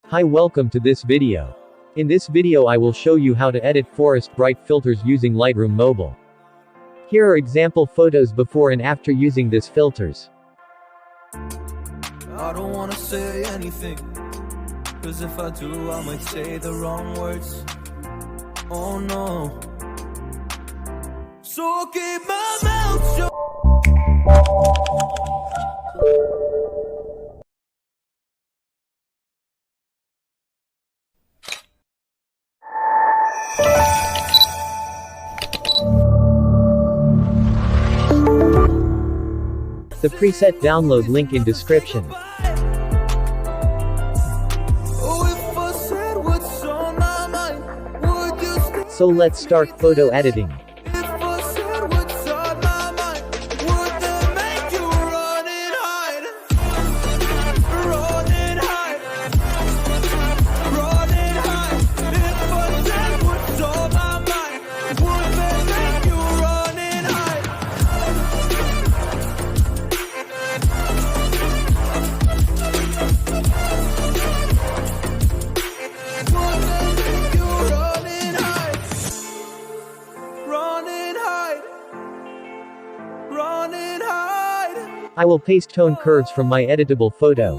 Hi, welcome to this video. In this video I will show you how to edit forest bright filters using Lightroom Mobile. Here are example photos before and after using these filters. I don't wanna say anything, cause if I do I might say the wrong words. Oh no. So I'll keep my mouth shut. The preset download link in description. So let's start photo editing. I will paste tone curves from my editable photo.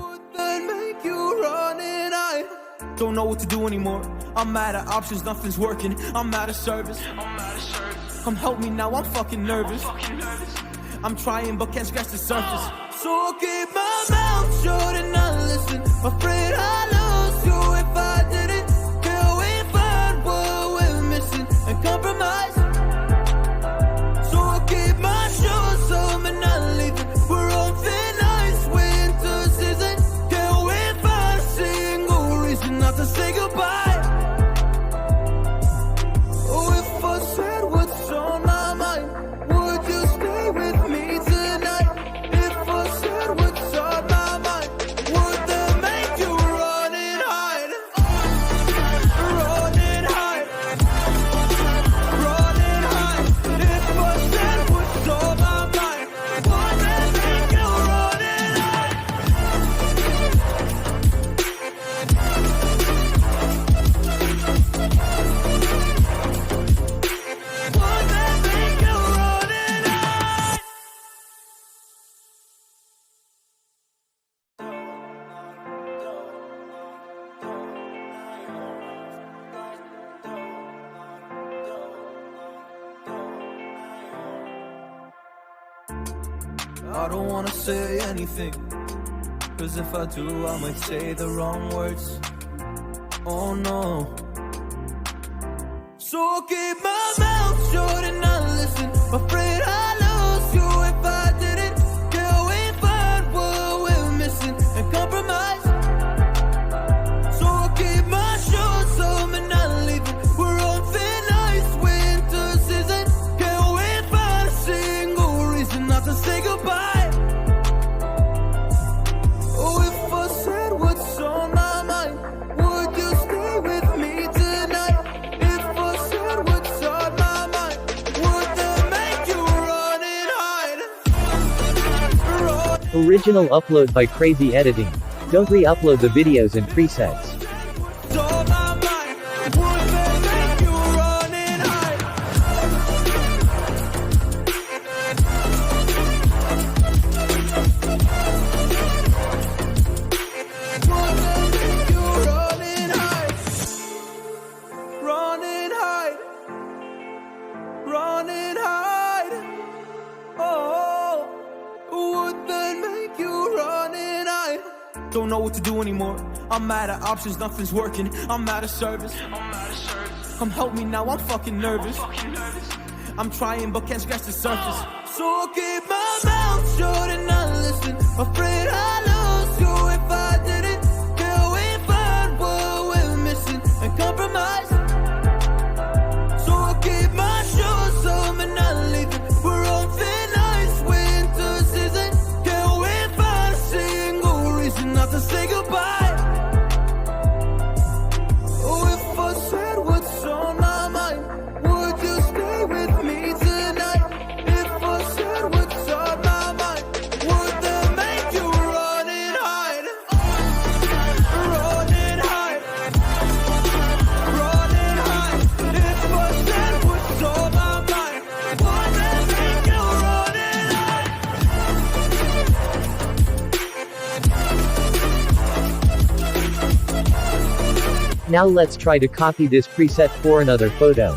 Don't know what to do anymore. I'm out of options, nothing's working. I'm out of service. Come help me now, I'm fucking nervous. I'm trying but can't scratch the surface. So I'll keep my mouth shut and not listen. Afraid I lose you if I didn't. Till we find what we're missing and compromise. So I'll keep my shoes on and not leaving. We're on thin ice, winter season. Can we find a single reason not to say goodbye? Oh, if I said what's on my mind, would you stay with me tonight? If I said what's on my mind, would that make you run and hide? Run and hide. Run and hide. If I said what's on my mind, would that make you run and hide? Would that make you run and hide? I don't wanna say anything, cause if I do I might say the wrong words. Oh no. So I'll keep my mouth shut and not listen. Afraid I lose you if I didn't. Till we find what we're missing and compromise. So I'll keep my shoes on and not leaving. We're on thin ice, winter season. Can we find a single reason not to say goodbye? Oh, if I said what's on my mind, would you stay with me tonight? If I said what's on my mind, would that make you run and hide? Run. Original upload by CRAZY Editing. Don't re-upload the videos and presets. On my mind, would that make you run and hide? Would that make you run and hide? Run and hide. Run and hide. Oh, would that make you run and hide? Don't know what to do anymore. I'm out of options, nothing's working. I'm out of service. Come help me now, I'm fucking nervous. I'm trying but can't scratch the surface. So I'll keep my mouth shut and not listen. Afraid I lose you if I didn't. Till we find what we're missing and compromise. So I'll keep my shoes on and not leaving. We're on thin ice, winter season. Can we find a single reason not to say goodbye? Oh, if I said what's on my mind, would you stay with me tonight? If I said what's on my mind, would that make you Now let's try to copy this preset for another photo.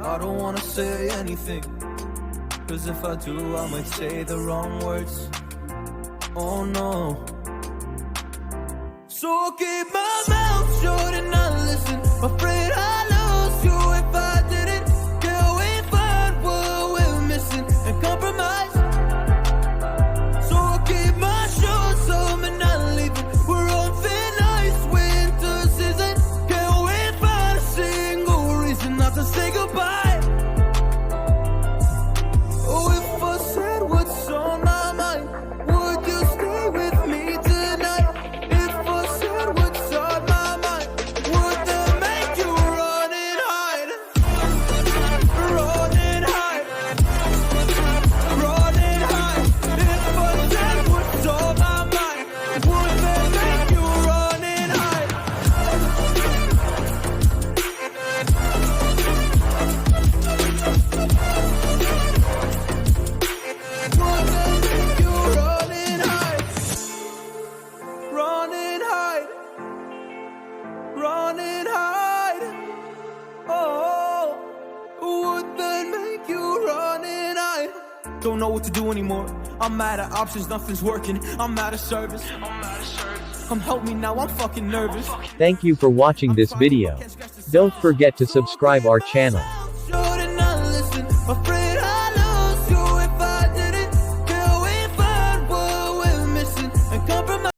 I don't wanna say anything, cause if I do, I might say the wrong words. Oh no. So I'll keep my mouth shut and not listen. Afraid I lose you if I didn't. Can we find what we're missing and compromise? So I'll keep my shoes on and not leaving. We're on thin ice, winter season. Can we find a single reason not to say goodbye? Oh, if I said what's on my mind, would you stay with me tonight? If I said what's on my mind, would that make you run and hide? Run and hide. Run and hide. If I said what's on my mind, would that make you run and hide? Would that make you run and hide? Run and hide. Run and hide. Oh, would that make you run and hide? Don't know what to do anymore. I'm out of options, nothing's working. I'm out of service. Come help me now, I'm fucking nervous. Thank you for watching this video. Don't forget to subscribe our channel.